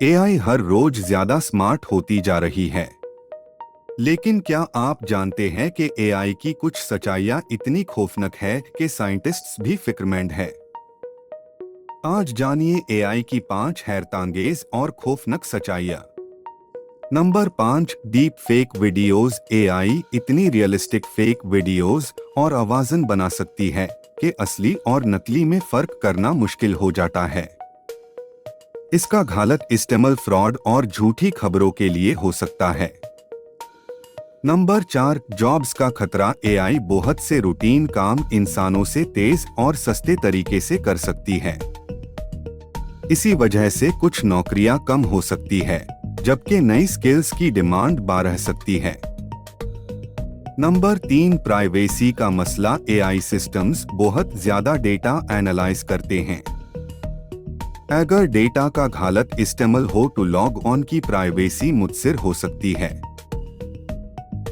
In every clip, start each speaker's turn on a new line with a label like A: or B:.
A: AI हर रोज ज्यादा smart होती जा रही है। लेकिन क्या आप जानते हैं कि एआई की कुछ सच्चाइयां इतनी खौफनाक है कि साइंटिस्ट्स भी फिक्रमंद है। आज जानिए एआई की 5 हैरतांगेज और खौफनाक सच्चाइयां। Number 5, deep fake videos. AI इतनी रियलिस्टिक फेक वीडियोस और आवाज़न बना सकती है कि असली और नकली में फर्क करना मुश्किल हो जाता है। इसका गलत इस्तेमाल फ्रॉड और झूठी खबरों के लिए हो सकता है। नंबर 4, जॉब्स का खतरा। एआई बहुत से रूटीन काम इंसानों से तेज और सस्ते तरीके से कर सकती है। इसी वजह से कुछ नौकरियां कम हो सकती है, जबकि नई स्किल्स की डिमांड बढ़ सकती है। नंबर 3, प्राइवेसी का मसला। एआई सिस्टम्स बहुत ज्यादा डेटा एनालाइज करते हैं। अगर डेटा का गलत इस्तेमाल हो तो लॉग ऑन की प्राइवेसी मुतासिर हो सकती है।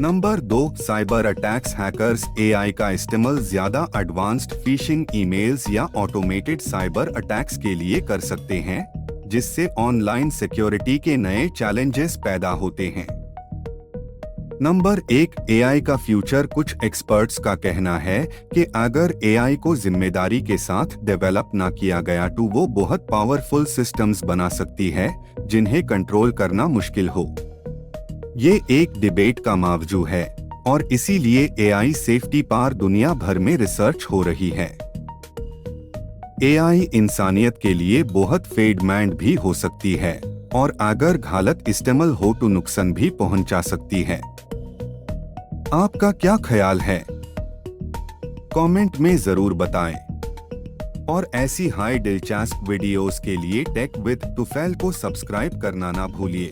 A: Number 2, cyber attacks. Hackers AI का इस्तेमाल ज्यादा एडवांस्ड फिशिंग ईमेल्स या ऑटोमेटेड साइबर अटैक्स के लिए कर सकते हैं, जिससे ऑनलाइन सिक्योरिटी के नए चैलेंजेस पैदा होते हैं। नंबर 1, एआई का फ्यूचर। कुछ एक्सपर्ट्स का कहना है कि अगर एआई को जिम्मेदारी के साथ डेवलप ना किया गया तो वो बहुत पावरफुल सिस्टम्स बना सकती है जिन्हें कंट्रोल करना मुश्किल हो। ये एक डिबेट का मौजू है और इसीलिए एआई सेफ्टी पर दुनिया भर में रिसर्च हो रही है। एआई इंसानियत के लिए बहुत फेडमैंड भी हो सकती है और अगर गलत इस्तेमाल हो तो नुकसान भी पहुंचा सकती है। आपका क्या ख्याल है? कमेंट में जरूर बताएं। और ऐसी हाई दिलचस्प वीडियोस के लिए टेक विद तुफैल को सब्सक्राइब करना ना भूलिए।